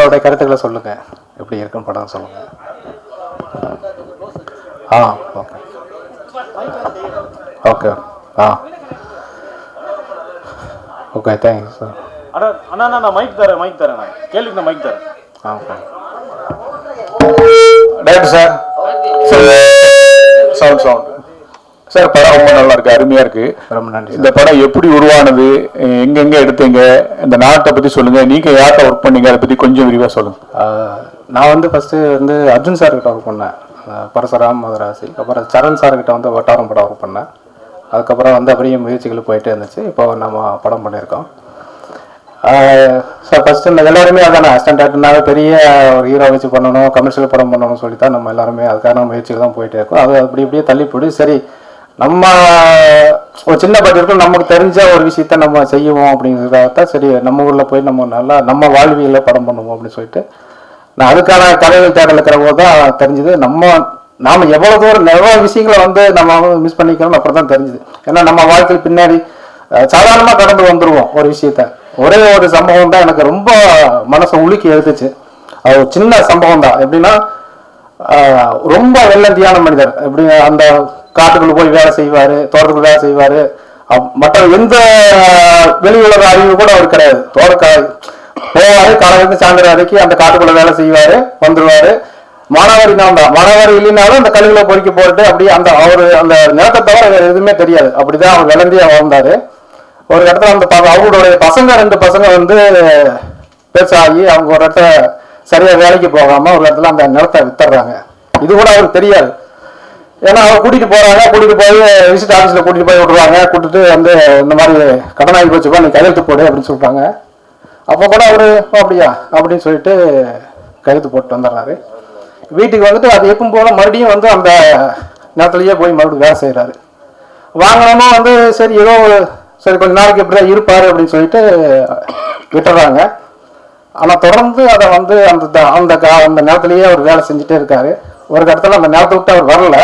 அவருடைய கருத்துக்களை சொல்லுங்க, எப்படி இருக்குன்னு படம் சொல்லுங்க. Okay okay okay thank you sir. அண்ணா நான் மைக் தரேன் நான் கேள்விக்கு நான் மைக் தரேன். Okay director sir sound sir, படம் ரொம்ப நல்லா இருக்கு, அருமையா இருக்கு. ரொம்ப நன்றி. இந்த படம் எப்படி உருவானது, எங்கெங்க எடுத்தீங்க, இந்த நாட்டை பத்தி சொல்லுங்க, நீங்க யார்கிட்ட ஒர்க் பண்ணீங்க, அதை பத்தி கொஞ்சம் விரிவா சொல்லுங்க. நான் வந்து ஃபர்ஸ்ட் வந்து அர்ஜுன் சார் கிட்ட ஒர்க் பண்ணேன், பரசுராம் மதராசி. அப்புறம் சரண் சார் கிட்ட வந்து வட்டாரம் படம் ஒர்க் பண்ணேன். அதுக்கப்புறம் வந்து அப்படியே முயற்சிகள் போயிட்டே இருந்துச்சு. இப்போ நம்ம படம் பண்ணியிருக்கோம் சார். ஃபர்ஸ்ட் இந்த எல்லாருமே அதான அசிஸ்டன்ட் ஆக்டர்னால பெரிய ஒரு ஹீரோ வச்சு பண்ணணும், கமர்ஷியல் படம் பண்ணணும்னு சொல்லி தான் நம்ம எல்லாருமே அதுக்கான முயற்சிகள் தான் போயிட்டே இருக்கோம். அது அப்படி இப்படியே தள்ளி போய் சரி நம்ம ஒரு சின்ன பட்ஜெட்டில் நமக்கு தெரிஞ்ச ஒரு விஷயத்த நம்ம செய்வோம் அப்படிங்கிறதான் சரி நம்ம ஊரில் போய் நம்ம நல்லா நம்ம வாழ்வியலில் படம் பண்ணுவோம் அப்படின்னு சொல்லிட்டு நான் அதுக்கான கலைகள் தேடல் இருக்கிற போது தான் தெரிஞ்சுது நாம் எவ்வளோ தூரம் எவ்வளோ விஷயங்களை வந்து நம்ம மிஸ் பண்ணிக்கிறோம் அப்புறம் தான் தெரிஞ்சுது. ஏன்னா நம்ம வாழ்க்கையில் பின்னாடி சாதாரணமாக கடந்து வந்துடுவோம் ஒரு விஷயத்த. ஒரே ஒரு சம்பவம் தான் எனக்கு ரொம்ப மனசை உலுக்கி எடுத்துச்சு. அது ஒரு சின்ன சம்பவம் தான். எப்படின்னா ரொம்ப வெள்ளந்தியான மனிதர், எப்படி அந்த காட்டுக்குள்ள போய் வேலை செய்வார், தோட்டத்துக்குள்ள வேலை செய்வார். மற்ற எந்த வெளி உலக அறிவு கூட அவர் கிடையாது. போவாரு, காலையிலிருந்து சாயந்தரம் வரைக்கும் அந்த காட்டுக்குள்ள வேலை செய்வார், வந்துடுவார். மானாவாரி நான் தான், மானாவாரி இல்லைனாலும் அந்த கல்விகளை பொறிக்க போட்டு அப்படியே அந்த அவர் அந்த நிலத்தை தவிர எதுவுமே தெரியாது. அப்படிதான் அவர் வெள்ளந்தியா வாழ்ந்தாரு. ஒரு இடத்துல அந்த அவங்களுடைய பசங்க 2 பசங்க வந்து பேசாகி அவங்க ஒரு இடத்துல சரியா வேலைக்கு போகாம ஒரு இடத்துல அந்த நிலத்தை வித்துறாங்க. இது கூட அவருக்கு தெரியாது. ஏன்னா அவர் கூட்டிட்டு போறாங்க, கூட்டிட்டு போய் விசிட் ஆஃபீஸ்ல கூட்டிட்டு போய் விடுறாங்க. கூட்டிட்டு வந்து இந்த மாதிரி கடனாகி போச்சுப்பா, நீ கையெழுத்து போடு அப்படின்னு சொல்றாங்க. அப்போ கூட அவரு அப்படியா அப்படின்னு சொல்லிட்டு கையெழுத்து போட்டு வந்துடுறாரு. வீட்டுக்கு வந்துட்டு அது எப்பவும் போல மறுபடியும் வந்து அந்த நேரத்துலயே போய் மறுபடியும் வேலை செய்யறாரு. வாங்கினோமா வந்து சரி ஏதோ சரி கொஞ்ச நாளைக்கு எப்படிதான் இருப்பாரு அப்படின்னு சொல்லிட்டு விட்டுறாங்க. ஆனா தொடர்ந்து அதை வந்து அந்த அந்த அந்த நேரத்திலேயே அவர் வேலை செஞ்சுட்டே இருக்காரு. ஒரு இடத்துல அந்த நேரத்தை விட்டு அவர் வரல.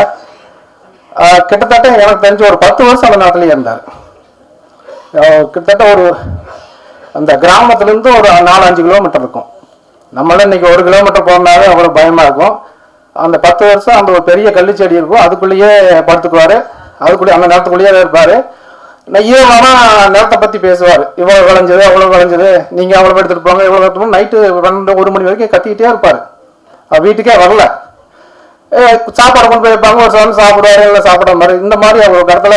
கிட்டத்தட்ட எனக்கு தெரிஞ்சு ஒரு 10 வருஷம் அந்த நேரத்திலேயே இருந்தார். கிட்டத்தட்ட ஒரு அந்த கிராமத்துல இருந்து ஒரு 4-5 கிலோமீட்டர் இருக்கும். நம்மளால இன்னைக்கு 1 கிலோமீட்டர் போனாலே அவ்வளவு பயமா இருக்கும். அந்த 10 வருஷம் அந்த ஒரு பெரிய கள்ளிச்செடி இருக்கும், அதுக்குள்ளேயே படுத்துக்குவாரு, அதுக்குள்ளேயே அந்த நேரத்துக்குள்ளேயே இருப்பாரு. ஈரமான நேரத்தை பத்தி பேசுவார். இவ்வளவு விளைஞ்சது அவ்வளவு விளைஞ்சது, நீங்க அவ்வளவு எடுத்துட்டு போங்க இவ்வளவு எடுத்துட்டு. நைட்டு 12-1 மணி வரைக்கும் கத்திக்கிட்டே இருப்பாரு. வீட்டுக்கே வரல. சாப்பாடு கொண்டு போய் வைப்பாங்க, ஒரு சாமி சாப்பிடுவாரு, இல்லை சாப்பிட மாதிரி. இந்த மாதிரி அவர் இடத்துல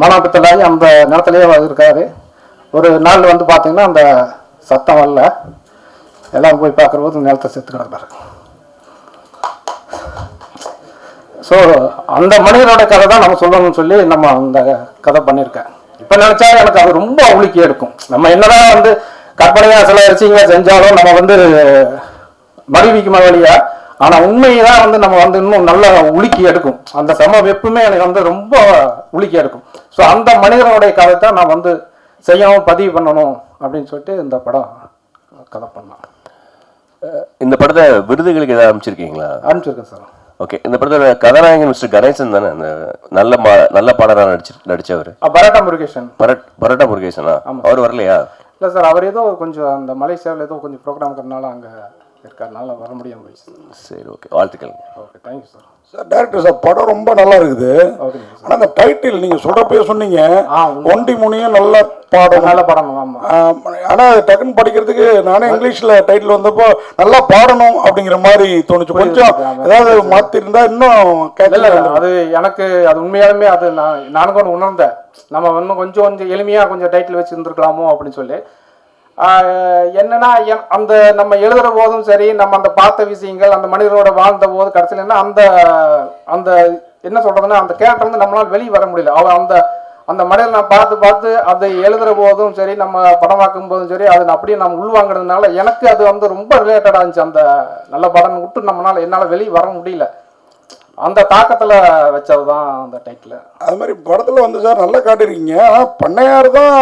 மனப்பித்தலாகி அந்த நேரத்திலேயே இருக்காரு. ஒரு நாள் வந்து பாத்தீங்கன்னா அந்த சத்தம் வரல, எல்லாம் போய் பார்க்குற போது நிலத்தை செத்து கிடப்பாரு. ஸோ அந்த மனிதனோட கதை தான் நம்ம சொல்லணும்னு சொல்லி நம்ம அந்த கதை பண்ணியிருக்கேன். இப்போ நினைச்சா எனக்கு அது ரொம்ப உலுக்கி எடுக்கும். நம்ம என்னதான் வந்து கற்பனையாக சில விஷயங்களை செஞ்சாலும் நம்ம வந்து மறுவிக்குமா வழியா, ஆனால் உண்மையை தான் வந்து நம்ம வந்து இன்னும் நல்லா உலுக்கி எடுக்கும். அந்த சமம் எப்பவுமே எனக்கு வந்து ரொம்ப உலுக்கி எடுக்கும். ஸோ அந்த மனிதனுடைய கதை தான் நான் வந்து செய்யணும், பதிவு பண்ணணும் அப்படின்னு சொல்லிட்டு இந்த படம் கதை பண்ணேன். இந்த படத்தை விருதுகளுக்கு ஏதாவது அனுப்பிச்சிருக்கீங்களா? அனுப்பிச்சிருக்கேன் சார். ஓகே, இந்த படத்தோட கதாநாயகன் மிஸ்டர் கணேசன் தானே அந்த நல்ல பாடலாக நடிச்சவர்? பரோட்டா முருகேசனா? அவர் வரலையா? இல்லை சார், அவர் ஏதோ கொஞ்சம் அந்த மலேசியாவில் ஏதோ கொஞ்சம் ப்ரோக்ராம் இருக்கிறனால அங்கே இருக்காருனால வர முடியாமல் போயிடுச்சு. சரி, ஓகே, வாழ்த்துக்கள். Okay, thank you sir. Sir director sir, படம் ரொம்ப நல்லா இருக்குது. ஆனால் அந்த டைட்டில் நீங்கள் சொல்கிறப்பே சொன்னீங்க ஒண்டி முனியும் நல்ல பாடம். நல்ல படம். ஆமாம். ஆனால் டக்குன்னு படிக்கிறதுக்கு நானே இங்கிலீஷில் டைட்டில் வந்தப்போ நல்லா பாடணும் அப்படிங்கிற மாதிரி தோணுச்சு. கொஞ்சம் ஏதாவது மாற்றிருந்தா இன்னும் கேட்கல. அது எனக்கு அது உண்மையாலுமே அது நானும் கூட உணர்ந்தேன். நம்ம இன்னும் கொஞ்சம் எளிமையாக கொஞ்சம் டைட்டில் வச்சுருந்துருக்கலாமோ அப்படின்னு சொல்லி. என்னன்னா அந்த நம்ம எழுதுற போதும் சரி, நம்ம அந்த பார்த்த விஷயங்கள் அந்த மனிதரோட வாழ்ந்த போது கடைசியில் என்ன அந்த அந்த என்ன சொல்றதுன்னா அந்த கேரக்டர் வந்து நம்மளால வெளியே வர முடியல. அந்த அந்த மனிதரை நான் பார்த்து அதை எழுதுற போதும் சரி, நம்ம படமாக்கும் போதும் சரி, அதை அப்படியே நம்ம உள்வாங்கிறதுனால எனக்கு அது வந்து ரொம்ப ரிலேட்டடாக இருந்துச்சு. அந்த நல்ல படம் விட்டு என்னால் வெளியே வர முடியல. அந்த தாக்கத்தில் வச்சது தான் அந்த டைட்டில். அது மாதிரி படத்தில் வந்து சார் நல்லா காட்டிருக்கீங்க. ஆனால் பண்ணையார் தான்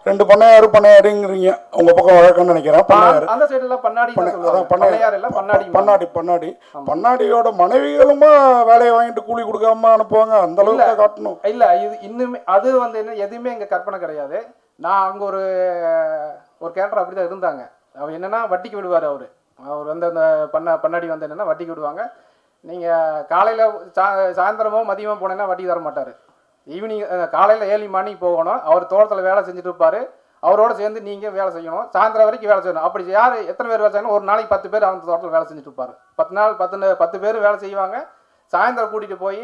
2 பண்ணையாருங்கிறீங்க. உங்கள் பக்கம் வழக்கம்னு நினைக்கிறேன். பண்ணையார் அந்த சைடில் பண்ணாடியோட மனைவிகளுமா வேலையை வாங்கிட்டு கூலி கொடுக்காம அனுப்புவாங்க. அந்த அளவுக்கு காட்டணும். இல்லை, இது இன்னுமே அது வந்து என்ன எதுவுமே எங்கள் கற்பனை கிடையாது. நான் அங்கே ஒரு கேரக்டர் அப்படி தான் இருந்தாங்க. அவர் என்னன்னா வட்டிக்கு விடுவார். அவர் வந்து அந்த பண்ணாடி வந்து என்னன்னா வட்டிக்கு விடுவாங்க. நீங்கள் காலையில் சாயந்தரமோ மதியமோ போனீங்கன்னா வட்டி தர மாட்டார். ஈவினிங் காலையில் 7 மணிக்கு போகணும். அவர் தோட்டத்தில் வேலை செஞ்சுட்டு இருப்பார். அவரோட சேர்ந்து நீங்கள் வேலை செய்யணும். சாயந்தரம் வரைக்கும் வேலை செய்யணும். அப்படி யார் எத்தனை பேர் வேலை செய்யணும்? ஒரு நாளைக்கு 10 பேர் அந்த தோட்டத்தில் வேலை செஞ்சுட்டு இருப்பார். 10 நாள் 10 பேர் வேலை செய்வாங்க. சாயந்தரம் கூட்டிகிட்டு போய்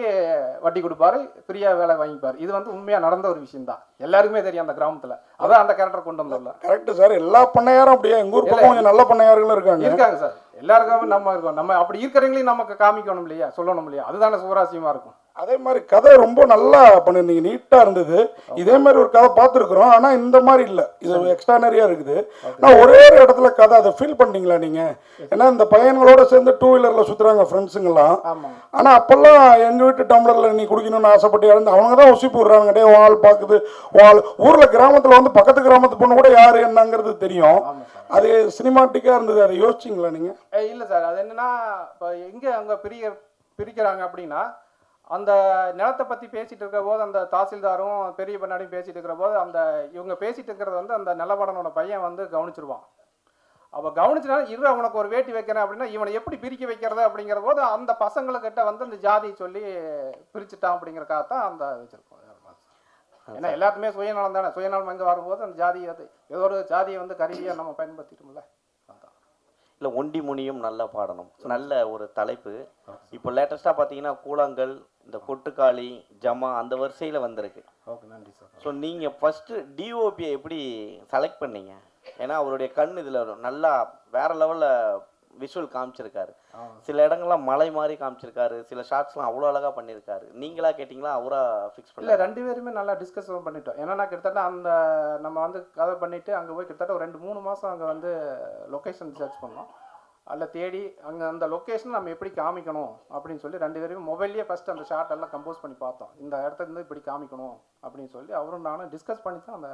வட்டி கொடுப்பாரு, ஃப்ரீயாக வேலை வாங்கிப்பார். இது வந்து உண்மையாக நடந்த ஒரு விஷயம் தான். எல்லாருக்குமே தெரியும் அந்த கிராமத்தில். அதான் அந்த கேரக்டர் கொண்டு வந்துடல. Correct sir. எல்லா பண்ணையாரும் அப்படியே எங்கள் ஊர் பக்கம் கொஞ்சம் நல்ல பண்ணையார்களும் இருக்காங்க சார். எல்லாருக்கும் நம்ம இருக்கோம். நம்ம அப்படி இருக்கிறவங்களையும் நமக்கு காமிக்கணும் இல்லையா, சொல்லணும் இல்லையா? அதுதானே சுவராசியமாக இருக்கும். அதே மாதிரி கதை ரொம்ப நல்லா பண்ணியிருந்தீங்க, நீட்டாக இருந்தது. இதே மாதிரி ஒரு கதை பார்த்துருக்குறோம், ஆனால் இந்த மாதிரி இல்லை. இது எக்ஸ்ட்ரானரியாக இருக்குது. நான் ஒரே ஒரு இடத்துல கதை அதை ஃபீல் பண்ணீங்களா நீங்கள்? ஏன்னா இந்த பையன்களோட சேர்ந்து 2 வீலரில் சுற்றுறாங்க ஃப்ரெண்ட்ஸுங்கெல்லாம். ஆனால் அப்போல்லாம் எங்கள் வீட்டு டம்ளரில் நீ குடிக்கணும்னு ஆசைப்பட்டு இறந்து அவங்க தான் உசிப்பு விடுறாங்க. டே வால் பார்க்குது வால். ஊரில் கிராமத்தில் வந்து பக்கத்து கிராமத்து பொண்ணு கூட யார் என்னங்கிறது தெரியும். அது சினிமாட்டிக்காக இருந்தது. அதை யோசிச்சிங்களா நீங்கள்? இல்லை சார். அது என்னன்னா இப்போ எங்கே அங்கே பிரிக்கிறாங்க அப்படின்னா, அந்த நிலத்தை பற்றி பேசிகிட்டு இருக்கிற போது அந்த தாசில்தாரும் பெரிய பண்ணாடியும் பேசிகிட்டு இருக்கிற போது அந்த இவங்க பேசிகிட்டு இருக்கிறது வந்து அந்த நிலவடனோட பையன் வந்து கவனிச்சிருவான். அப்போ கவனிச்சுனா அவனுக்கு ஒரு வேட்டி வைக்கிறேன் அப்படின்னா இவனை எப்படி பிரிக்க வைக்கிறது அப்படிங்கிற போது அந்த பசங்களுக்கிட்ட வந்து அந்த ஜாதியை சொல்லி பிரிச்சுட்டான் அப்படிங்கிறக்காக தான் அந்த வச்சுருக்கோம். ஏன்னா எல்லாத்துமே சுயநலம் தானே. சுயநலம் எங்கே வரும்போது அந்த ஜாதியை ஏதோ ஒரு ஜாதியை வந்து கருவியாக நம்ம பயன்படுத்திட்டோம்ல. இல்லை ஒண்டி முனியும் நல்லா பாடணும். நல்ல ஒரு தலைப்பு. இப்போ லேட்டஸ்ட்டாக பார்த்தீங்கன்னா கூழாங்கல், இந்த கொட்டுக்காளி, ஜமா அந்த வரிசையில் வந்திருக்கு. ஓகே, நன்றி சார். ஸோ நீங்கள் ஃபஸ்ட்டு டிஓபியை எப்படி செலக்ட் பண்ணீங்க? ஏன்னா அவருடைய கண் இதில் நல்லா வேற லெவலில் விஷுவல் காமிச்சிருக்காரு. சில இடங்கள்லாம் மலை மாதிரி காமிச்சிருக்காரு. சில ஷார்ட்ஸ்லாம் அவ்வளோ அழகாக பண்ணியிருக்காரு. நீங்களா கேட்டிங்களா அவரா ஃபிக்ஸ் பண்ணல? 2 பேருமே நல்லா டிஸ்கஸ் பண்ணிட்டோம். ஏன்னா கிட்டத்தட்ட அந்த நம்ம வந்து கதை பண்ணிவிட்டு அங்கே போய் கிட்டத்தட்ட ஒரு 2-3 மாதம் அங்கே வந்து லொக்கேஷன் சர்ச் பண்ணோம். அதில் தேடி அங்கே அந்த லொக்கேஷன் நம்ம எப்படி காமிக்கணும் அப்படின்னு சொல்லி 2 பேருமே மொபைல்லேயே ஃபஸ்ட்டு அந்த ஷார்ட் எல்லாம் கம்போஸ் பண்ணி பார்த்தோம். இந்த இடத்துல இருந்து இப்படி காமிக்கணும் அப்படின்னு சொல்லி அவரும் நானும் டிஸ்கஸ் பண்ணி தான் அந்த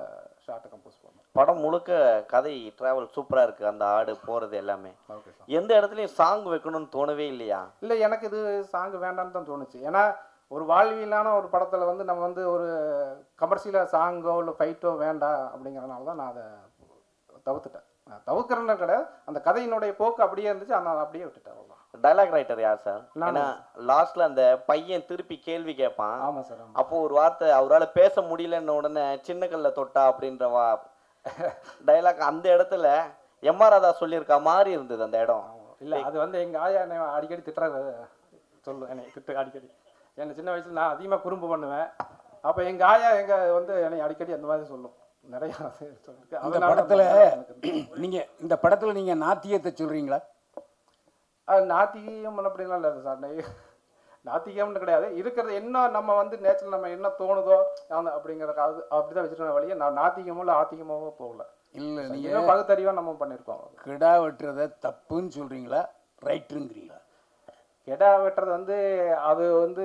ஷார்ட்டை கம்போஸ் பண்ணோம். படம் முழுக்க கதை ட்ராவல் சூப்பராக இருக்குது. அந்த ஆடு போகிறது எல்லாமே. Okay sir. எந்த இடத்துலையும் சாங் வைக்கணும்னு தோணவே இல்லையா? இல்லை, எனக்கு இது சாங் வேண்டான்னு தான் தோணுச்சு. ஏன்னா ஒரு வாழ்வியலான ஒரு படத்தில் வந்து நம்ம வந்து ஒரு கமர்ஷியலாக சாங்கோ இல்லை ஃபைட்டோ வேண்டாம் அப்படிங்கிறதுனால தான் நான் அதை தவிர்த்துட்டேன். தவிர்க்கிறேன்னு கிடையாது, அந்த கதையினுடைய போக்கு அப்படியே இருந்துச்சு. ஆனால் அப்படியே விட்டுட்டேன். அவ்வளோ. டைலாக் ரைட்டர் யார் சார்? ஏன்னா லாஸ்ட்ல அந்த பையன் திருப்பி கேள்வி கேட்பான். ஆமாம் சார். அப்போ ஒரு வார்த்தை அவரால் பேச முடியலன்னு உடனே சின்ன கல்ல தொட்டா அப்படின்ற டைலாக் அந்த இடத்துல எம்ஆர் ராதா சொல்லியிருக்கா மாதிரி இருந்தது அந்த இடம். இல்லை, அது வந்து எங்கள் ஆயா என்னை அடிக்கடி திட்டுறது சொல்லும். என்னை அடிக்கடி என்னை சின்ன வயசில் நான் அதிகமாக குறும்பு பண்ணுவேன். அப்போ எங்கள் ஆயா வந்து என்னை அடிக்கடி அந்த மாதிரி சொல்லும். நிறைய இந்த படத்துல இந்த படத்துல நீங்க நாத்தியத்தை சொல்றீங்களா? நாத்திகம் அப்படிலாம் இல்லை சார். நாத்திகம்னு கிடையாது. இருக்கிறது என்ன நம்ம வந்து நேச்சுரல் நம்ம என்ன தோணுதோ அப்படிங்கிறத அது அப்படிதான் வச்சுருக்க வழியே. நான் நாத்திகமோ இல்லை ஆத்திகமாவோ போகல. இல்லை, நீங்க பகுத்தறிவாக நம்ம பண்ணியிருக்கோம். கிடா வெட்டுறத தப்புன்னு சொல்றீங்களா, ரைட்டுங்கிறீங்களா? கிடா வெட்டுறது வந்து அது வந்து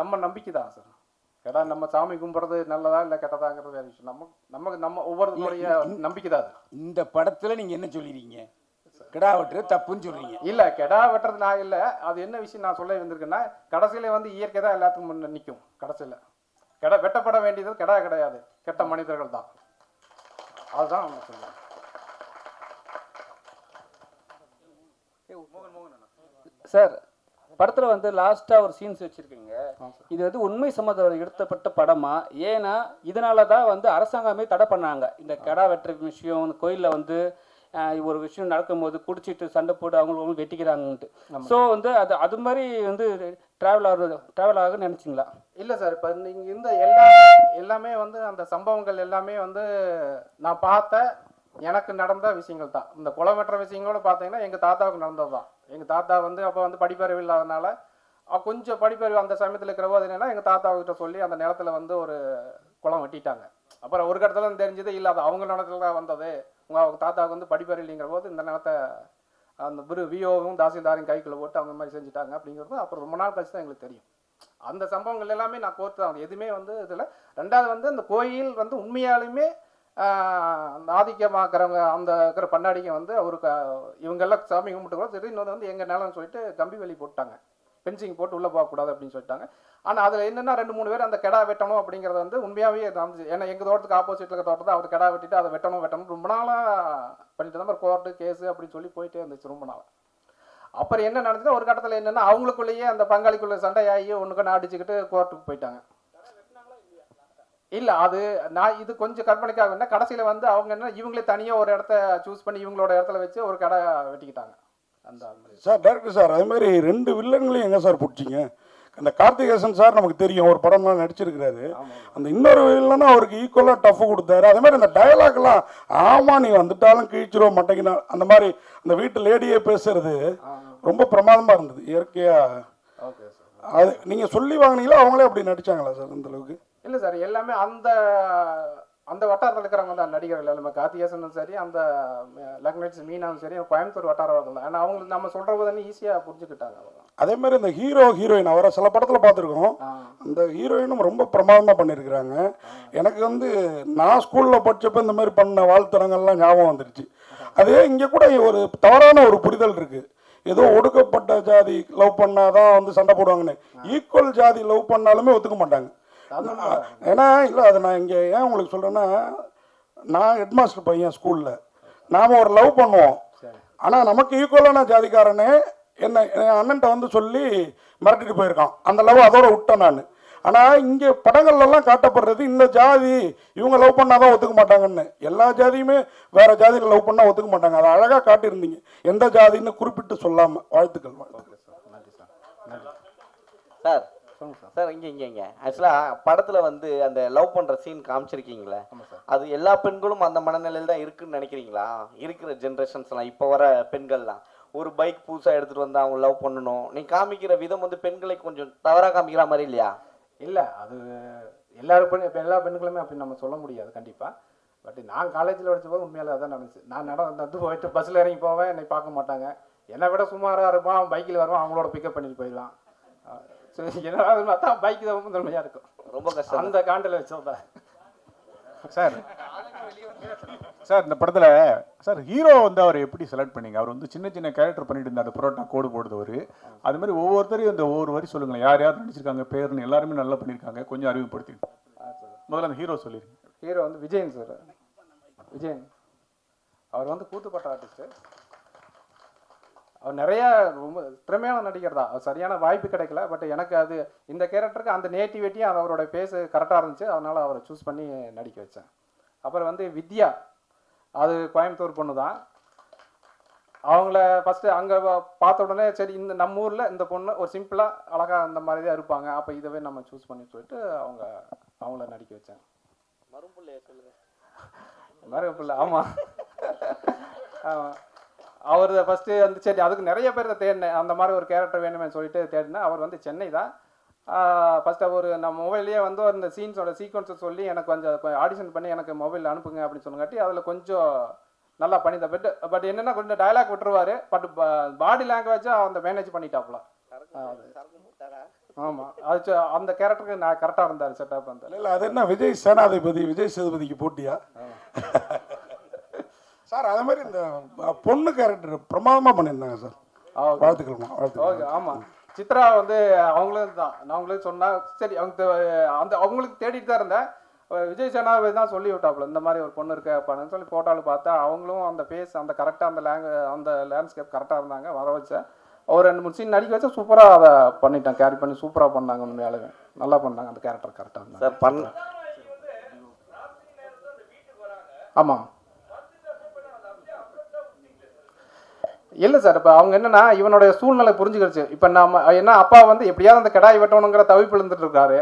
நம்ம நம்பிக்கை தான் சார். கேட்டா நம்ம சாமி கும்பிட்றது நல்லதா இல்லை கெட்டதாங்கிறது வேறு விஷயம். நம்ம ஒவ்வொருத்தருடைய நம்பிக்கை தான் அது. இந்த படத்துல நீங்க என்ன சொல்லிருக்கீங்க? கிடா வெட்டுறது தப்புன்னு சொல்றீங்க. இல்லை, கெடா வெட்டுறது நான் இல்லை. அது என்ன விஷயம் நான் சொல்ல வந்திருக்கேன்னா, கடைசியில வந்து இயற்கை தான் எல்லாத்துக்கும் முன்ன நிற்கும். கடைசியில் வெட்டப்பட வேண்டியது கெடா கிடையாது, கெட்ட மனிதர்கள் தான். அதுதான் அவங்க சொல்லுவாங்க. சார், படத்தில் வந்து லாஸ்ட்டாக ஒரு சீன்ஸ் வச்சுருக்கீங்க. இது வந்து உண்மை சம்மந்தம் எடுத்தப்பட்ட படமா? ஏன்னா இதனால தான் வந்து அரசாங்கமே தடை பண்ணாங்க இந்த கெடா வெட்டுற விஷயம். இந்த கோயிலில் வந்து ஒரு விஷயம் நடக்கும்போது குடிச்சிட்டு சண்டை போட்டு அவங்களுக்கு வெட்டிக்கிறாங்கன்ட்டு. ஸோ வந்து அது மாதிரி வந்து ட்ராவல் ஆகுன்னு நினச்சிங்களா? இல்லை சார். இப்போ நீங்கள் இந்த எல்லாமே வந்து அந்த சம்பவங்கள் எல்லாமே வந்து நான் பார்த்த எனக்கு நடந்த விஷயங்கள் தான். இந்த குளம் வெட்டுற விஷயங்களோட பார்த்தீங்கன்னா எங்கள் தாத்தாவுக்கு நடந்தது தான். எங்கள் தாத்தா வந்து அப்போ வந்து படிப்பறிவு இல்லாதனால கொஞ்சம் படிப்பறிவு அந்த சமயத்தில் இருக்கிற போது என்னென்னா எங்கள் தாத்தாவுக்கிட்ட சொல்லி அந்த நிலத்தில் வந்து ஒரு குளம் வெட்டிட்டாங்க. அப்புறம் ஒரு கட்டத்தில் தெரிஞ்சது இல்லை, அது அவங்க நிலத்துல தான் வந்தது. அவங்க தாத்தாவுக்கு வந்து படிப்பறிவு இல்லைங்கிற போது இந்த நிலத்தை அந்த விஓவும் தாசில்தாரையும் கைக்குள்ளே போட்டு அவங்க மாதிரி செஞ்சுட்டாங்க அப்படிங்கிறது அப்புறம் ரொம்ப நாள் கழிச்சு தான் எங்களுக்கு தெரியும். அந்த சம்பவங்கள் எல்லாமே நான் கோர்த்து தான் எதுவுமே வந்து இதில். ரெண்டாவது வந்து அந்த கோயில் வந்து உண்மையாலுமே அந்த ஆதிக்கமாக்குறவங்க அந்த இருக்கிற பண்ணாடிங்க வந்து அவருக்கு இவங்கெல்லாம் சாமி கும்பிட்டு கூட திடீர்னு வந்து எங்கள் நிலம்னு சொல்லிட்டு கம்பி வேலி போட்டாங்க. பென்சிங் போட்டு உள்ளே போகக்கூடாது அப்படின்னு சொல்லிட்டாங்க. ஆனால் அதில் என்னென்னா 2-3 பேர் அந்த கிடா வெட்டணும் அப்படிங்கிறது வந்து உண்மையாகவே நடந்துச்சு. ஏன்னா எங்கள் தோட்டத்துக்கு ஆப்போசிட்டில் இருக்க தோட்டத்தை அவர் கிடா வெட்டிட்டு அதை வெட்டணும் ரொம்ப நாளாக பண்ணிட்டு இருந்தால் கோர்ட்டு கேஸு அப்படின்னு சொல்லி போயிட்டே இருந்துச்சு ரொம்ப நாள். அப்புறம் என்ன நடந்துச்சுன்னா ஒரு கட்டத்தில் என்னென்னா அவங்களுக்குள்ளேயே அந்த பங்காளிக்குள்ளே சண்டையாகி ஒன்றுக்கு அடிச்சுக்கிட்டு கோர்ட்டுக்கு போயிட்டாங்க. இல்லை அது நான் இது கொஞ்சம் கற்பனைக்காக என்ன கடைசியில் வந்து அவங்க என்ன இவங்களே தனியாக ஒரு இடத்த சூஸ் பண்ணி இவங்களோட இடத்துல வச்சு ஒரு கடை வெட்டிக்கிட்டாங்க. அந்த சார் டைரக்டர் சார் அது மாதிரி 2 வில்லன்களையும் எங்கே சார் பிடிச்சிங்க? அந்த கார்த்திகேசன் சார் நமக்கு தெரியும், ஒரு படம்லாம் நடிச்சிருக்கிறாரு. அந்த இன்னொரு வில்லன்னா அவருக்கு ஈக்குவலாக டஃப் கொடுத்தாரு. அதே மாதிரி அந்த டயலாக்லாம் ஆமாம் நீ வந்துட்டாலும் கிழிச்சிருவோம் மாட்டேங்கினா அந்த மாதிரி அந்த வீட்டு லேடியே பேசுறது ரொம்ப பிரமாதமாக இருந்தது இயற்கையாக. Okay sir. அது நீங்கள் சொல்லி வாங்கினீங்களா அவங்களே அப்படி நடிச்சாங்களா சார் அந்த அளவுக்கு? இல்லை சார் எல்லாமே அந்த அந்த வட்டாரத்தில் இருக்கிறவங்க தான் நடிகர்கள் எல்லாமே. கார்த்திகேசனும் சரி அந்த லக்னட்ஸ் மீனாவும் சரி கோயம்புத்தூர் வட்டாரம் தான். ஆனால் அவங்களுக்கு நம்ம சொல்கிற போது ஈஸியாக புரிஞ்சுக்கிட்டாங்க. அதே மாதிரி இந்த ஹீரோ ஹீரோயின் அவரை சில படத்தில் பார்த்துருக்கோம். அந்த ஹீரோயினும் ரொம்ப பிரமாதமாக பண்ணியிருக்கிறாங்க. எனக்கு வந்து நான் ஸ்கூலில் படித்தப்போ இந்த மாதிரி பண்ண வாழ்த்தரங்கள்லாம் ஞாபகம் வந்துருச்சு. அதே இங்கே கூட ஒரு தவறான ஒரு புரிதல் இருக்குது. ஏதோ ஒடுக்கப்பட்ட ஜாதி லவ் பண்ணாதான் வந்து சண்டை போடுவாங்கன்னு. ஈக்குவல் ஜாதி லவ் பண்ணாலுமே ஒத்துக்க மாட்டாங்க. ஏன்னா இல்லை அதை நான் இங்கே ஏன் உங்களுக்கு சொல்கிறேன்னா நான் ஹெட்மாஸ்டர் பையன் ஸ்கூலில் நாம் ஒரு லவ் பண்ணுவோம். ஆனால் நமக்கு ஈக்குவலான ஜாதிக்காரனே என்ன என் அண்ணன்ட்ட வந்து சொல்லி மிரட்டிட்டு போயிருக்கான். அந்த லவ் அதோட விட்டேன் நான். ஆனால் இங்கே படங்கள்லாம் காட்டப்படுறது இந்த ஜாதி இவங்க லவ் பண்ணாதான் ஒத்துக்க மாட்டாங்கன்னு. எல்லா ஜாதியுமே வேறு ஜாதியில் லவ் பண்ணால் ஒத்துக்க மாட்டாங்க. அதை அழகாக காட்டியிருந்தீங்க எந்த ஜாதின்னு குறிப்பிட்டு சொல்லாமல். வாழ்த்துக்கள். சார் சார் இங்கே ஆக்சுவலாக படத்தில் வந்து அந்த லவ் பண்ணுற சீன் காமிச்சிருக்கீங்களே, அது எல்லா பெண்களும் அந்த மனநிலையில் தான் இருக்குன்னு நினைக்கிறீங்களா? இருக்கிற ஜென்ரேஷன்ஸ்லாம் இப்போ வர பெண்கள்லாம் ஒரு பைக் புதுசாக எடுத்துகிட்டு வந்து அவங்க லவ் பண்ணணும், நீ காமிக்கிற விதம் வந்து பெண்களை கொஞ்சம் தவறாக காமிக்கிற மாதிரி இல்லையா? இல்லை அது எல்லாரும் இப்போ எல்லா பெண்களுமே அப்படி நம்ம சொல்ல முடியாது கண்டிப்பாக. பட் நான் காலேஜில் படித்தபோது உண்மையில அதான் நடந்துச்சு. நான் நடந்து போயிட்டு பஸ்ஸில் இறங்கி போவேன், என்னை பார்க்க மாட்டாங்க. என்னை விட சுமாராக இருப்பான், பைக்கில் வருவான், அவங்களோட பிக்கப் பண்ணிட்டு போயிடலாம். சரி என்ன பார்த்தா பைக்கு தான் முதன்மையாக இருக்கும். ரொம்ப கஷ்டம் அந்த காண்டில் வச்சோம் சார். சார் இந்த படத்தில் சார் ஹீரோ வந்து அவர் எப்படி செலக்ட் பண்ணீங்க? அவர் வந்து சின்ன சின்ன கேரக்டர் பண்ணிட்டு இருந்தார், புரோட்டா கோடு போடுறவர். அது மாதிரி ஒவ்வொருத்தரையும் இந்த ஒவ்வொரு வரி சொல்லுங்களேன், யார் யார் நடிச்சிருக்காங்க பேர்னு எல்லாருமே நல்லா பண்ணியிருக்காங்க, கொஞ்சம் அறிமுகப்படுத்தி. முதல்ல அந்த ஹீரோ சொல்லிடுங்க. ஹீரோ வந்து விஜயன் சார். விஜயன் அவர் வந்து கூத்துப்பட்ட ஆர்டிஸ்ட்டு. அவர் நிறையா ரொம்ப திறமையான நடிகர் தான். அவர் சரியான வாய்ப்பு கிடைக்கல. பட் எனக்கு அது இந்த கேரக்டருக்கு அந்த நேட்டிவிட்டியும் அது அவரோட பேச கரெக்டாக இருந்துச்சு. அதனால் அவரை சூஸ் பண்ணி நடிக்க வச்சேன். அப்புறம் வந்து வித்யா, அது கோயம்புத்தூர் பொண்ணு தான். அவங்கள ஃபஸ்ட்டு அங்கே பார்த்த உடனே சரி இந்த நம்ம ஊரில் இந்த பொண்ணு ஒரு சிம்பிளாக அழகாக அந்த மாதிரி தான் இருப்பாங்க, அப்போ இதவே நம்ம சூஸ் பண்ணி சொல்லிட்டு அவங்கள நடிக்க வச்சேன். மரும்பிள்ளைய சொல்லுங்கள். மரும்பிள்ளை ஆமாம் ஆமாம். அவர் ஃபஸ்ட்டு வந்து சரி அதுக்கு நிறைய பேர் தேடினேன், அந்த மாதிரி ஒரு கேரக்டர் வேணுமே சொல்லிட்டு தேடினேன். அவர் வந்து சென்னை தான். ஃபஸ்ட்டு அவர் நம்ம மொபைல்லையே வந்து அந்த சீக்வன்ஸை சொல்லி எனக்கு கொஞ்சம் ஆடிஷன் பண்ணி எனக்கு மொபைலில் அனுப்புங்க அப்படின்னு சொன்னங்காட்டி அதில் கொஞ்சம் நல்லா பண்ணிட்டேன். பட் என்னென்னா கொஞ்சம் டயலாக் விட்டுருவார். பட் பாடி லாங்குவேஜாக அந்த மேனேஜ் பண்ணிட்டாப்புல. ஆமாம் அது அந்த கேரக்டருக்கு நான் கரெக்டாக இருந்தார், செட்டப் இருந்தார். இல்லை அது என்ன விஜய் சேனாதிபதி விஜய் சேதுபதிக்கு போட்டியா சார்? அதே மாதிரி இந்த பொண்ணு கேரக்டர் பிரமாதமாக பண்ணியிருந்தாங்க சார். வாழ்த்துக்கள்மா. ஓகே ஆமாம். சித்ரா வந்து அவங்களும் தான். நான் அவங்களுக்கு சொன்னால் சரி அவங்க அந்த அவங்களுக்கு தேடிட்டு தான் இருந்தேன். விஜய் சேனாதிபதி தான் சொல்லி விட்டாப்புல இந்த மாதிரி ஒரு பொண்ணு இருக்காப்பான்னு சொல்லி போட்டாலும் பார்த்தா அவங்களும் அந்த ஃபேஸ் அந்த கரெக்டாக அந்த லேண்ட்ஸ்கேப் கரெக்டாக இருந்தாங்க. வர வச்சேன் ஒரு 2-3 சீன் நடிக்க வச்சா சூப்பராக அதை பண்ணிட்டேன், கேரி பண்ணி சூப்பராக பண்ணாங்க. உண்மையாலுமே நல்லா பண்ணாங்க, அந்த கேரக்டர் கரெக்டாக இருந்தாங்க சார். ஆமாம். இல்லை சார், இப்போ அவங்க என்னன்னா இவனுடைய சூழ்நிலை புரிஞ்சுக்கிடுச்சு. இப்போ நம்ம என்ன அப்பா வந்து எப்படியாவது அந்த கிடாய் வெட்டணுங்கிற தவிப்பு இருந்துட்டு இருக்காரு.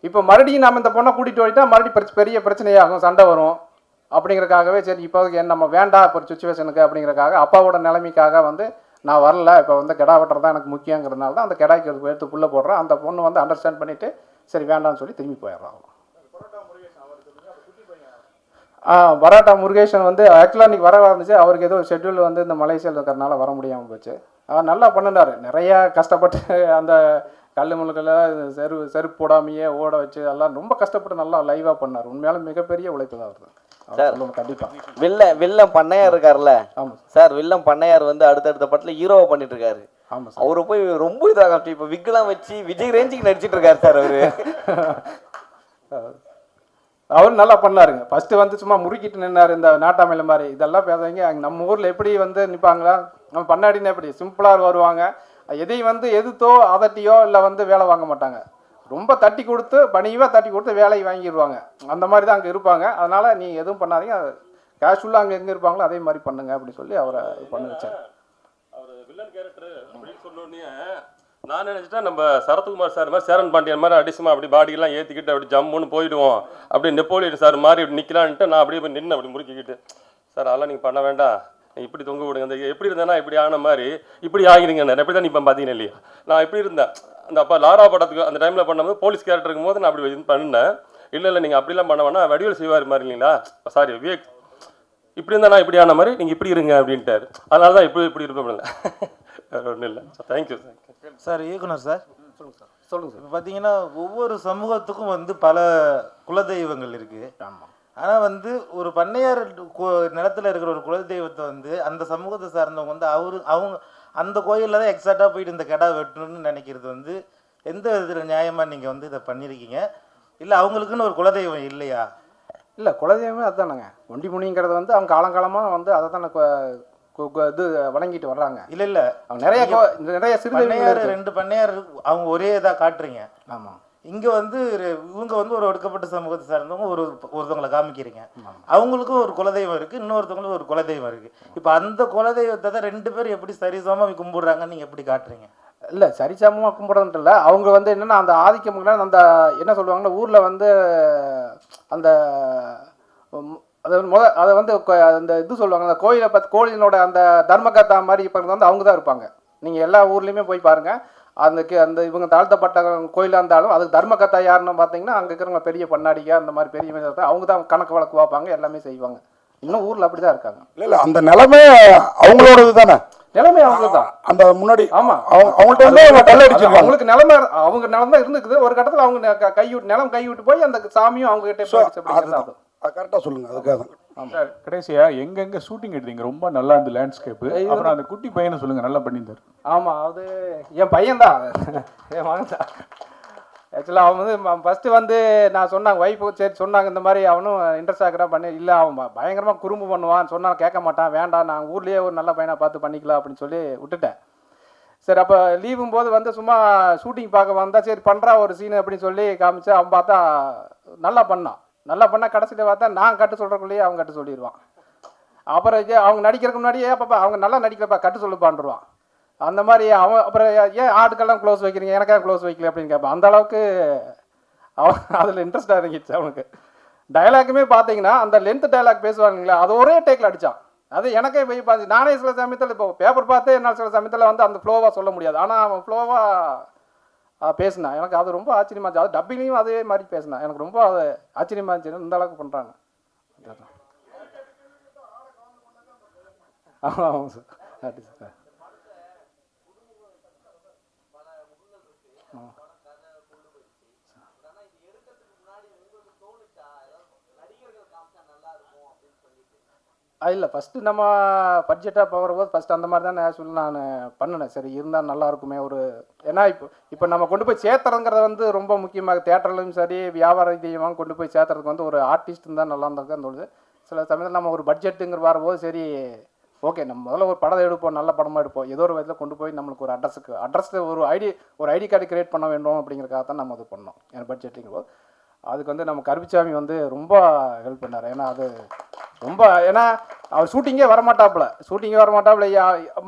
இப்போ மறுபடியும் நம்ம இந்த பொண்ணை கூட்டிகிட்டு போயிட்டா மறுபடியும் பெரிய பிரச்சனையாகும், சண்டை வரும். அப்படிங்கிறக்காகவே சரி இப்போதைக்கு நம்ம வேண்டாம் இப்போ ஒரு சுச்சுவேஷனுக்கு அப்படிங்கிறக்காக அப்பாவோட நிலைமைக்காக வந்து நான் வரல, இப்போ வந்து கிடா வெட்டுறது தான் எனக்கு முக்கியங்கிறதுனால தான் அந்த கிடாய்க்கு எடுத்து புள்ள போடுறேன். அந்த பொண்ணு வந்து அண்டர்ஸ்டாண்ட் பண்ணிவிட்டு சரி வேண்டாம்னு சொல்லி திரும்பி போயிடுறான். பரோட்டா முருகேசன் வந்து ஆக்சுவலாக இன்றைக்கி வர இருந்துச்சு. அவருக்கு ஏதோ ஷெட்யூல் வந்து இந்த மலேசியாவில் இருக்கிறனால வர முடியாமல் போச்சு. நல்லா பண்ணினார். நிறையா கஷ்டப்பட்டு அந்த கல் முழுக்கெல்லாம் செருப்பு போடாமையே ஓட வச்சு எல்லாம் ரொம்ப கஷ்டப்பட்டு நல்லா லைவாக பண்ணார். உண்மையாலும் மிகப்பெரிய உழைப்பு தான் வருது. சார் கண்டிப்பாக வில்லம் பண்ணையார் இருக்காருல்ல ஆமாம் சார், வில்லம் பண்ணையார் வந்து அடுத்தடுத்த படத்தில் ஹீரோவை பண்ணிட்டு இருக்காரு. ஆமாம் சார். அவரை போய் ரொம்ப இதாக காமிச்சு இப்போ விக்கெல்லாம் வச்சு விஜய் ரேஞ்சுக்கு நடிச்சிட்டு இருக்காரு சார் அவரு. அவரும் நல்லா பண்ணாருங்க. ஃபர்ஸ்ட் வந்து சும்மா முறுக்கிட்டு நின்னாரு இந்த நாட்டாமையில மாதிரி. இதெல்லாம் பேசுறீங்க அங்கே நம்ம ஊரில் எப்படி வந்து நிற்பாங்களா, நம்ம பண்ணாடினா எப்படி சிம்பிளாக வருவாங்க. எதையும் வந்து எதிர்த்தோ அதட்டியோ இல்லை வந்து வேலை வாங்க மாட்டாங்க. ரொம்ப தட்டி கொடுத்து பணிவாக தட்டி கொடுத்து வேலையை வாங்கிடுவாங்க. அந்த மாதிரி தான் அங்கே இருப்பாங்க. அதனால் நீங்கள் எதுவும் பண்ணாதீங்க, கேஷுவலாக அங்கே எங்கே இருப்பாங்களோ அதே மாதிரி பண்ணுங்க அப்படின்னு சொல்லி அவரை பண்ண வச்சார். அவர் வில்லன் கேரக்டர் அப்படின்னு சொன்னோடனே நான் நினச்சிட்டேன் நம்ம சரத்குமார் சார் மாதிரி சேரன் பாண்டியன் மாதிரி அடிசுமா அப்படி பாடியெல்லாம் ஏற்றிக்கிட்டு அப்படி ஜம்முன்னு போயிடுவோம், அப்படி நெப்போலியன் சார் மாதிரி இப்படி நிற்கலான்ட்டு நான் அப்படியே போய் நின்று அப்படி முறுக்கிக்கிட்டு, சார் அதெல்லாம் நீங்கள் பண்ண வேண்டாம், இப்படி தொங்க விடுங்க, அந்த எப்படி இருந்தேன்னா இப்படி ஆன மாதிரி இப்படி ஆகிடுங்க. நான் எப்படி தான் இப்போ பார்த்தீங்கன்னா இல்லையா, நான் இப்படி இருந்தேன் அந்த அப்போ லாரா படத்துக்கு அந்த டைமில் பண்ணும்போது போலீஸ் கேரக்டர் இருக்கும்போது நான் அப்படி பண்ணேன். இல்லை நீங்கள் அப்படிலாம் பண்ண வேணா, வடிவேல் செய்வார் மாதிரி இல்லைங்களா, சாரி விவேக் இப்படி இருந்தால் நான் இப்படி ஆன மாதிரி நீங்கள் இப்படி இருங்க அப்படின்ட்டாரு. அதனால தான் இப்படி இருப்பேன். ஒன்றும் இல்லை சார். Thank you sir. இயக்குனர் சார், சொல்லுங்கள் சார். சொல்லுங்கள் சார். இப்போ பார்த்தீங்கன்னா ஒவ்வொரு சமூகத்துக்கும் வந்து பல குலதெய்வங்கள் இருக்குது. ஆமாம். ஆனால் வந்து ஒரு பண்ணையார் நிலத்தில் இருக்கிற ஒரு குலதெய்வத்தை வந்து அந்த சமூகத்தை சார்ந்தவங்க வந்து அவங்க அந்த கோயிலில் தான் எக்ஸாக்டாக போயிட்டு இந்த கிடா வெட்டணும்னு நினைக்கிறது வந்து எந்த விதத்தில் நியாயமாக நீங்கள் வந்து இதை பண்ணியிருக்கீங்க? இல்லை அவங்களுக்குன்னு ஒரு குலதெய்வம் இல்லையா? இல்லை, குலதெய்வமே அதுதானங்க. ஒண்டி முனிங்கிறது வந்து அவங்க காலங்காலமாக வந்து அதை தானே இது வணங்கிட்டு வர்றாங்க. இல்லை அவங்க நிறைய பண்ணையார் 2 பண்ணையார் அவங்க ஒரே இதாக காட்டுறீங்க. ஆமாம். இங்கே வந்து இவங்க வந்து ஒரு ஒடுக்கப்பட்ட சமூகத்தை சார்ந்தவங்க ஒருத்தவங்களை காமிக்கிறீங்க. அவங்களுக்கும் ஒரு குலதெய்வம் இருக்குது, இன்னொருத்தவங்களுக்கும் ஒரு குலதெய்வம் இருக்குது. இப்போ அந்த குலதெய்வத்தை தான் 2 பேர் எப்படி சரிசமமாக கும்பிடுறாங்கன்னு நீங்கள் எப்படி காட்டுறீங்க? இல்லை, சரிசமமாக கும்பிட்றதுன்ட்டு இல்லை. அவங்க வந்து என்னென்னா அந்த ஆதிக்கம் அந்த என்ன சொல்லுவாங்கன்னா ஊரில் வந்து அந்த அதை வந்து அந்த இது சொல்லுவாங்க, அந்த கோயிலை பார்த்து கோயிலினோட அந்த தர்மகர்த்தா மாதிரி இப்போ வந்து அவங்க தான் இருப்பாங்க. நீங்கள் எல்லா ஊர்லேயுமே போய் பாருங்கள், அந்த இவங்க தாழ்த்தப்பட்ட கோயிலாக இருந்தாலும் அதுக்கு தர்மகர்த்தா யாருன்னு பார்த்தீங்கன்னா அங்கே இருக்கிறவங்க பெரிய பண்ணாடிங்க அந்த மாதிரி பெரிய அவங்க தான் கணக்கு வழக்கு பார்ப்பாங்க, எல்லாமே செய்வாங்க. இன்னும் ஊரில் அப்படி தான் இருக்காங்க. இல்லை அந்த நிலைமை அவங்களோடது தானே, நிலைமை அவங்களுக்கு தான். அந்த முன்னாடி ஆமாம் அவங்கள்ட்ட வந்து கல்லடிச்சிருக்காங்க. அவங்களுக்கு நிலைமை அவங்க நிலம் தான் இருந்துக்குது. ஒரு கட்டத்தில் அவங்க நிலம் கைவிட்டு போய் அந்த சாமியும் அவங்க கிட்டே கரெக்டாக சொல்லுங்க. அதுக்காக சார் கடைசியா எங்கெங்க ஷூட்டிங் எடுத்தீங்க? ரொம்ப நல்லா இருந்த லேண்ட்ஸ்கேப்பு. அப்புறம் அந்த குட்டி பையனை சொல்லுங்க, நல்லா பண்ணியிருந்தார். ஆமாம், அது என் பையன் தான், என் மகன் தான். ஆக்சுவலாக அவன் வந்து ஃபஸ்ட்டு வந்து நான் சொன்னாங்க ஒய்ஃபு சரி சொன்னாங்க இந்த மாதிரி அவனும் இன்ட்ரெஸ்ட் ஆகிறான் பண்ணி, இல்லை அவன் பயங்கரமாக குறும்பு பண்ணுவான், சொன்னால் கேட்க மாட்டான், வேண்டாம் நான் ஊர்லேயே ஒரு நல்ல பையனை பார்த்து பண்ணிக்கலாம் அப்படின்னு சொல்லி விட்டுட்டேன். சரி அப்போ லீவும் போது வந்து சும்மா ஷூட்டிங் பார்க்க வந்தால் சரி பண்ணுறா ஒரு சீனு அப்படின்னு சொல்லி காமிச்சு அவன் பார்த்தா நல்லா பண்ணால் கடைசியில் பார்த்தா நான் கட்டு சொல்கிறக்குள்ளேயே அவன் கட்டு சொல்லிடுவான். அப்புறம் அவங்க நடிக்கிறதுக்கு முன்னாடியே பாப்பா அவங்க நல்லா நடிக்கிறப்பா கட்டு சொல்லுப்பான்டுருவான். அந்த மாதிரி அவன் அப்புறம் ஏன் ஆட்டுக்கெல்லாம் க்ளோஸ் வைக்கிறீங்க, எனக்காக க்ளோஸ் வைக்கல அப்படின்னு கேட்பான். அந்த அளவுக்கு அவன் அதில் இன்ட்ரெஸ்டாக இருந்துச்சு அவனுக்கு. டைலாக்குமே பார்த்தீங்கன்னா அந்த லென்த் டைலாக் பேசுவாங்களா அது ஒரே டேக்கில் அடித்தான். அது எனக்கே போய் பார்த்து நானே சில சமயத்தில் இப்போ பேப்பர் பார்த்து என்னால் சில சமயத்தில் வந்து அந்த ஃப்ளோவாக சொல்ல முடியாது, ஆனால் அவன் ஃப்ளோவாக பேசினான். எனக்கு அது ரொம்ப ஆச்சரியமா இருந்துச்சு. அது டப்பிங்லையும் அதே மாதிரி பேசினான். எனக்கு ரொம்ப அது ஆச்சரியமா இருந்துச்சு, இந்த அளவுக்கு பண்ணுறாங்க. ஆமாம் சார், நன்றி சார். இல்லை ஃபஸ்ட்டு நம்ம பட்ஜெட்டாக போகிறபோது ஃபஸ்ட்டு அந்த மாதிரி தான் சொல்லி நான் பண்ணினேன். சரி இருந்தால் நல்லா இருக்குமே ஒரு, ஏன்னா இப்போ நம்ம கொண்டு போய் சேர்த்துறதுங்கிறது வந்து ரொம்ப முக்கியமாக தேட்டர்லையும் சரி வியாபார ரீதியாக கொண்டு போய் சேர்த்துறதுக்கு வந்து ஒரு ஆர்டிஸ்ட் இருந்தால் நல்லா இருந்திருக்குன்னு தோணுது. சில சமயத்தில் நம்ம ஒரு பட்ஜெட்டுங்கிற வரும்போது சரி ஓகே நம்ம முதல்ல ஒரு படம் எடுப்போம், நல்ல படமாக எடுப்போம், ஏதோ ஒரு விதத்தில் கொண்டு போய் நம்மளுக்கு ஒரு அட்ரஸ் ஒரு ஐடி கார்டு கிரியேட் பண்ண வேண்டும் அப்படிங்கிறக்காக தான் நம்ம அது பண்ணோம். ஏன்னா பட்ஜெட்டுங்கிற போது அதுக்கு வந்து நம்ம கருப்பிச்சாமி வந்து ரொம்ப ஹெல்ப் பண்ணார். ஏன்னா அது ரொம்ப, ஏன்னா அவர் ஷூட்டிங்கே வரமாட்டாப்புல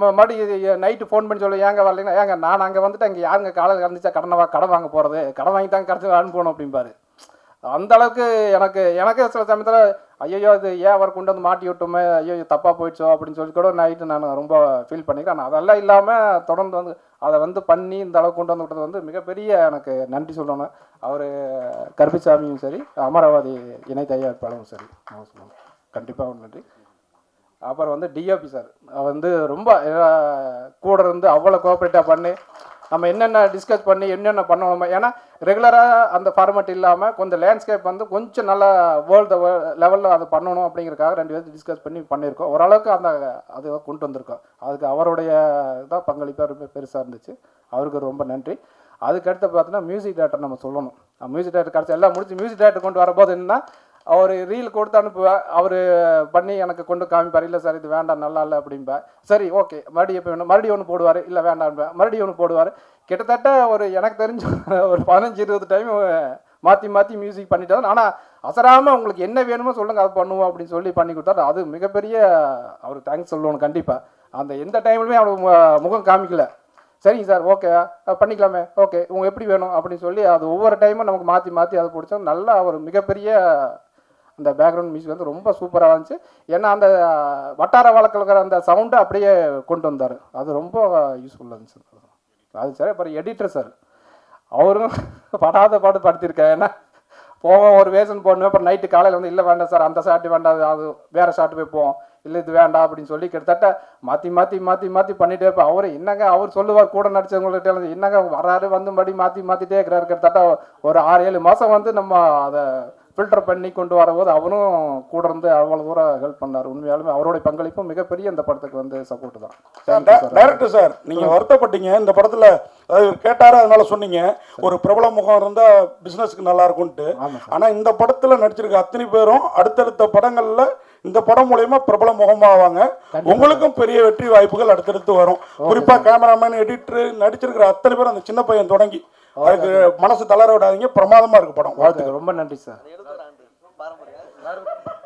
மறுபடியும் நைட்டு ஃபோன் பண்ணி சொல்ல ஏங்க வரலைன்னா, ஏங்க நான் அங்கே வந்துட்டு அங்கே யாருங்க காலையில் கறந்துச்சா கடன் வாங்க போகிறது, கடன் வாங்கி தான் கடைசி அனுப்பணும் அப்படிம்பாரு. அந்த அளவுக்கு எனக்கு சில சமயத்தில் ஐயோ இது ஏன் அவர் கொண்டு வந்து மாட்டி விட்டோமே, ஐயோ தப்பாக போயிடுச்சோ அப்படின்னு சொல்லி கூட நைட்டு நான் ரொம்ப ஃபீல் பண்ணிக்கிறேன். ஆனால் அதெல்லாம் இல்லாமல் தொடர்ந்து வந்து அதை வந்து பண்ணி இந்த அளவுக்கு கொண்டு வந்து விட்டது வந்து மிகப்பெரிய எனக்கு நன்றி சொல்லணும். அவர் கருப்பிசாமியும் சரி அமராவதி இணை தயாரிப்பாளரும் சரி நான் சொல்லணும், கண்டிப்பாக நன்றி. அப்புறம் வந்து டிஓபி சார் வந்து ரொம்ப கூட இருந்து அவ்வளோ கோஆப்ரேட்டாக பண்ணி நம்ம என்னென்ன டிஸ்கஸ் பண்ணி என்னென்ன பண்ணணுமோ, ஏன்னா ரெகுலராக அந்த ஃபார்மேட் இல்லாமல் கொஞ்சம் லேண்ட்ஸ்கேப் வந்து கொஞ்சம் நல்லா வேர்ல்டு லெவலில் அது பண்ணணும் அப்படிங்கிறதுக்காக 2 பேரும் டிஸ்கஸ் பண்ணி பண்ணியிருக்கோம். ஓரளவுக்கு அந்த அது கொண்டு வந்திருக்கோம். அதுக்கு அவருடைய தான் பங்களிப்பாக பெருசாக இருந்துச்சு. அவருக்கு ரொம்ப நன்றி. அதுக்கடுத்து பார்த்தீங்கன்னா மியூசிக் டேரக்டர் நம்ம சொல்லணும். மியூசிக் டேரக்டர் கிடச்சி எல்லாம் முடிச்சு மியூசிக் டேரக்டர் கொண்டு வரும்போது என்னன்னா, அவர் ரீல் கொடுத்து அனுப்புவேன், அவர் பண்ணி எனக்கு கொண்டு காமிப்பார். இல்லை சார் இது வேண்டாம் நல்லா இல்லை அப்படின்பேன். சரி ஓகே மறுபடியும் எப்போ வேணும் மறுபடியும் ஒன்று போடுவார், இல்லை வேண்டாம்பேன் மறுபடியும் ஒன்று போடுவார். கிட்டத்தட்ட ஒரு எனக்கு தெரிஞ்ச ஒரு 15-20 டைம் மாற்றி மாற்றி மியூசிக் பண்ணிட்டாரு. ஆனால் அசராமல் உங்களுக்கு என்ன வேணுமோ சொல்லுங்கள் அதை பண்ணுவோம் அப்படின்னு சொல்லி பண்ணி கொடுத்தாரு. அது மிகப்பெரிய அவருக்கு தேங்க்ஸ் சொல்லணும் கண்டிப்பாக. அந்த எந்த டைம்லையுமே அவர் முகம் காமிக்கல. சரிங்க சார் ஓகே பண்ணிக்கலாமே, ஓகே உங்க எப்படி வேணும் அப்படின்னு சொல்லி அது ஒவ்வொரு டைமும் நமக்கு மாற்றி மாற்றி அதை பிடிச்சா நல்லா ஒரு மிகப்பெரிய அந்த பேக்ரவுண்ட் மியூசிக் வந்து ரொம்ப சூப்பராக இருந்துச்சு. ஏன்னா அந்த வட்டார வழக்கில் இருக்கிற அந்த சவுண்டை அப்படியே கொண்டு வந்தார். அது ரொம்ப யூஸ்ஃபுல்லாக இருந்துச்சு. அது சரி. அப்புறம் எடிட்டர் சார் அவரும் படாத பாடு படுத்திருக்காரு. ஏன்னா போவோம் ஒரு வேஷன் போடணும், அப்புறம் நைட்டு காலையில் வந்து இல்லை வேண்டாம் சார் அந்த ஷாட்டு வேண்டாம் அது வேறு ஷாட்டு போய் போவோம், இல்லை இது வேண்டாம் அப்படின்னு சொல்லி கிட்டத்தட்ட மாற்றி மாற்றி மாற்றி மாற்றி பண்ணிகிட்டே இருப்பேன். அவர் என்னங்க அவர் சொல்லுவார் கூட நடிச்சவங்கள்ட்ட என்னங்க வராரு வந்து மறுபடி மாற்றி மாற்றிட்டே இருக்கிறாரு. கிட்டத்தட்ட ஒரு 6-7 மாதம் வந்து நம்ம அதை ஃபில்டர் பண்ணி கொண்டு வரும்போது அவரும் கூட இருந்து அவ்வளோ தூரம் ஹெல்ப் பண்ணார். உண்மையாலுமே அவருடைய பங்களிப்பும் மிகப்பெரிய இந்த படத்துக்கு வந்து சப்போர்ட் தான். டைரக்டர் சார் நீங்கள் வருத்தப்பட்டீங்க இந்த படத்தில், அதாவது கேட்டாரு அதனால சொன்னீங்க ஒரு பிரபல முகம் இருந்தால் பிஸ்னஸ்க்கு நல்லா இருக்கும்ட்டு. ஆனால் இந்த படத்தில் நடிச்சிருக்க அத்தனை பேரும் அடுத்தடுத்த படங்களில் இந்த படம் மூலயமா பிரபல முகமாவாங்க. உங்களுக்கும் பெரிய வெற்றி வாய்ப்புகள் அடுத்தடுத்து வரும். குறிப்பா கேமராமேன், எடிட்டர், நடிச்சிருக்கிற அத்தனை பேரும் அந்த சின்ன பையன் தொடங்கி அதுக்கு மனசு தளர விடாதீங்க. பிரமாதமா இருக்கு படம். வாழ்த்துக்கள். ரொம்ப நன்றி சார்.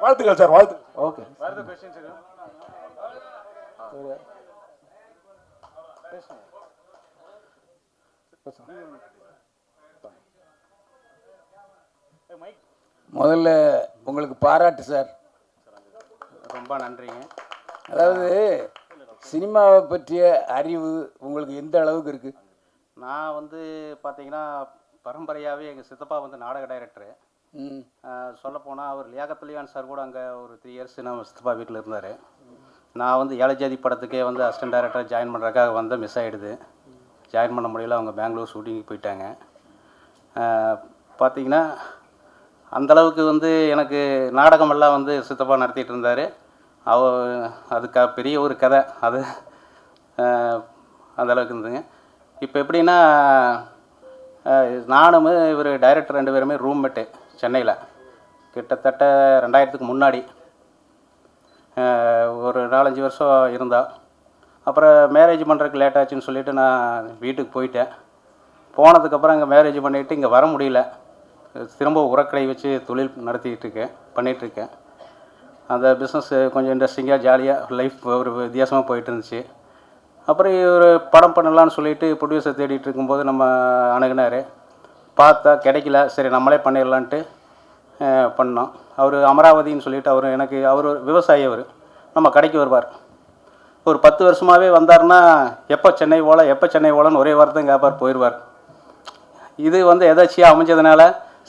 வாழ்த்துக்கள் சார். வாழ்த்து. ஓகே. முதல்ல உங்களுக்கு பாராட்டு சார். ரொம்ப நன்றிங்க. அதாவது சினிமாவை பற்றிய அறிவு உங்களுக்கு எந்த அளவுக்கு இருக்குது? நான் வந்து பார்த்தீங்கன்னா பரம்பரையாகவே எங்கள் சித்தப்பா வந்து நாடக டைரக்டரு. சொல்லப்போனால் அவர் லியாகத்துலியான் சார் கூட அங்கே ஒரு 3 இயர்ஸ் நம்ம சித்தப்பா வீட்டில் இருந்தார். நான் வந்து ஏழை ஜாதி படத்துக்கே வந்து அசிஸ்டன்ட் டைரக்டராக ஜாயின் பண்ணுறதுக்காக வந்து மிஸ் ஆகிடுது. ஜாயின் பண்ண முடியல, அவங்க பெங்களூர் ஷூட்டிங்கு போயிட்டாங்க. பார்த்தீங்கன்னா அந்தளவுக்கு வந்து எனக்கு நாடகமெல்லாம் வந்து சித்தப்பா நடத்திட்டு இருந்தார். அதுக்கு பெரிய ஒரு கதை அது அந்தளவுக்கு இருந்துங்க. இப்போ எப்படின்னா நானும் இவர் டைரக்டர் 2 பேருமே ரூம்மேட்டு சென்னையில். கிட்டத்தட்ட 2000க்கு முன்னாடி ஒரு 4-5 வருஷம் இருந்தால். அப்புறம் மேரேஜ் பண்ணுறதுக்கு லேட் ஆச்சுன்னு சொல்லிவிட்டு நான் வீட்டுக்கு போயிட்டேன். போனதுக்கப்புறம் இங்கே மேரேஜ் பண்ணிவிட்டு இங்கே வர முடியல. திரும்ப உரக்கடை வச்சு தொழில் பண்ணிகிட்ருக்கேன். அந்த பிஸ்னஸ் கொஞ்சம் இன்ட்ரெஸ்டிங்காக ஜாலியாக லைஃப் ஒரு வித்தியாசமாக போயிட்டு இருந்துச்சு. அப்புறம் ஒரு படம் பண்ணலான்னு சொல்லிட்டு ப்ரொடியூசர் தேடிட்டு இருக்கும்போது நம்ம அணுகுனார். பார்த்தா கிடைக்கல. சரி நம்மளே பண்ணிடலான்ட்டு பண்ணோம். அவர் அமராவதின்னு சொல்லிட்டு அவர் விவசாயி. அவர் நம்ம கடைக்கு வருவார். ஒரு 10 வருஷமாகவே வந்தார்னா எப்போ சென்னை போகலன்னு ஒரே வாரத்தையும் கேட்பார், போயிடுவார். இது வந்து எதாச்சியாக அமைஞ்சதுனால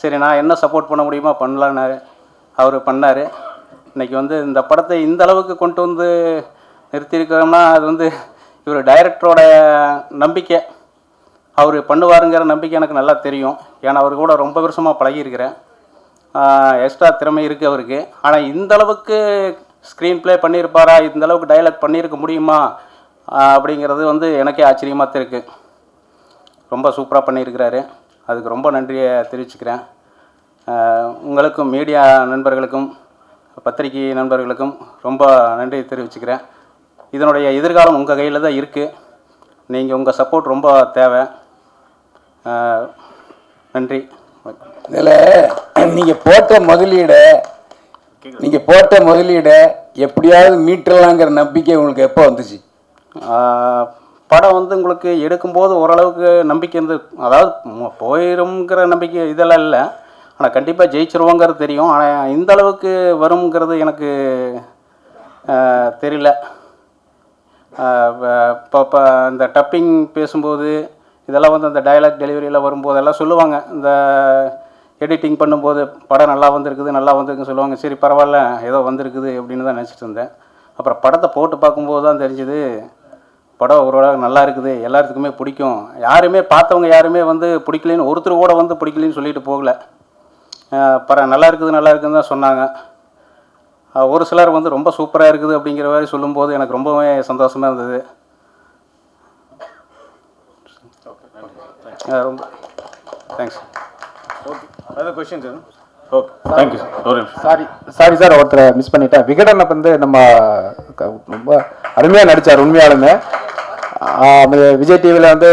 சரி நான் என்ன சப்போர்ட் பண்ண முடியுமா பண்ணலான்னாரு. அவர் பண்ணார். இன்றைக்கி வந்து இந்த படத்தை இந்த அளவுக்கு கொண்டு வந்து நிறுத்தியிருக்கிறோம்னா அது வந்து இவர் டைரக்டரோட நம்பிக்கை. அவர் பண்ணுவாருங்கிற நம்பிக்கை எனக்கு நல்லா தெரியும். ஏன்னா அவர் கூட ரொம்ப வருஷமாக பழகியிருக்கிறேன். எக்ஸ்ட்ரா திறமை இருக்குது அவருக்கு. ஆனால் இந்த அளவுக்கு ஸ்க்ரீன் ப்ளே பண்ணியிருப்பாரா, இந்த அளவுக்கு டைலாக் பண்ணியிருக்க முடியுமா அப்படிங்கிறது வந்து எனக்கே ஆச்சரியமாக தான் இருக்குது. ரொம்ப சூப்பராக பண்ணியிருக்கிறாரு. அதுக்கு ரொம்ப நன்றியை தெரிவிச்சுக்கிறேன். உங்களுக்கும் மீடியா நண்பர்களுக்கும் பத்திரிகை நண்பர்களுக்கும் ரொம்ப நன்றி தெரிவிச்சுக்கிறேன். இதனுடைய எதிர்காலம் உங்கள் கையில் தான் இருக்குது. நீங்கள் உங்கள் சப்போர்ட் ரொம்ப தேவை. நன்றி. இதில் நீங்கள் போட்ட முதலீடை எப்படியாவது மீட்டலாங்கிற நம்பிக்கை உங்களுக்கு எப்போ வந்துச்சு? படம் வந்து உங்களுக்கு எடுக்கும்போது ஓரளவுக்கு நம்பிக்கை இருந்து, அதாவது போயிருங்கிற நம்பிக்கை இதெல்லாம் இல்லை. ஆனால் கண்டிப்பாக ஜெயிச்சிருவோங்கிறது தெரியும். ஆனால் இந்த அளவுக்கு வருங்கிறது எனக்கு தெரியல. இப்போ இந்த டப்பிங் பேசும்போது இதெல்லாம் வந்து அந்த டயலாக் டெலிவரியில் வரும்போது எல்லாம் சொல்லுவாங்க, இந்த எடிட்டிங் பண்ணும்போது படம் நல்லா வந்திருக்குன்னு சொல்லுவாங்க. சரி பரவாயில்ல ஏதோ வந்திருக்குது அப்படின்னு தான் நினச்சிட்டு இருந்தேன். அப்புறம் படத்தை போட்டு பார்க்கும்போது தான் தெரிஞ்சுது படம் ஓரளவு நல்லா இருக்குது, எல்லாத்துக்குமே பிடிக்கும். யாருமே பார்த்தவங்க யாருமே வந்து பிடிக்கலன்னு ஒருத்தர் கூட வந்து பிடிக்கலன்னு சொல்லிட்டு போகல. நல்லா இருக்குதுன்னு தான் சொன்னாங்க. ஒரு சிலர் வந்து ரொம்ப சூப்பராக இருக்குது அப்படிங்கிற மாதிரி சொல்லும்போது எனக்கு ரொம்பவே சந்தோஷமாக இருந்தது. ரொம்ப தேங்க்ஸ். சாரி சார், ஒருத்தரை மிஸ் பண்ணிட்டேன். விகடன் வந்து நம்ம ரொம்ப அருமையாக நடித்தார் உண்மையாலுமே. விஜய் டிவியில் வந்து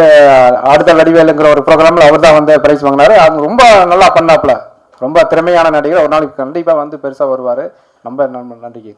அடுத்த வடிவேலுங்கிற ஒரு ப்ரோக்ராமில் அவர் தான் வந்து பிரைஸ் வாங்கினார். அவங்க ரொம்ப நல்லா பண்ணாப்புல, ரொம்ப திறமையான நடிகர். ஒரு நாளைக்கு கண்டிப்பாக வந்து பெருசாக வருவார். ரொம்ப நன்றி.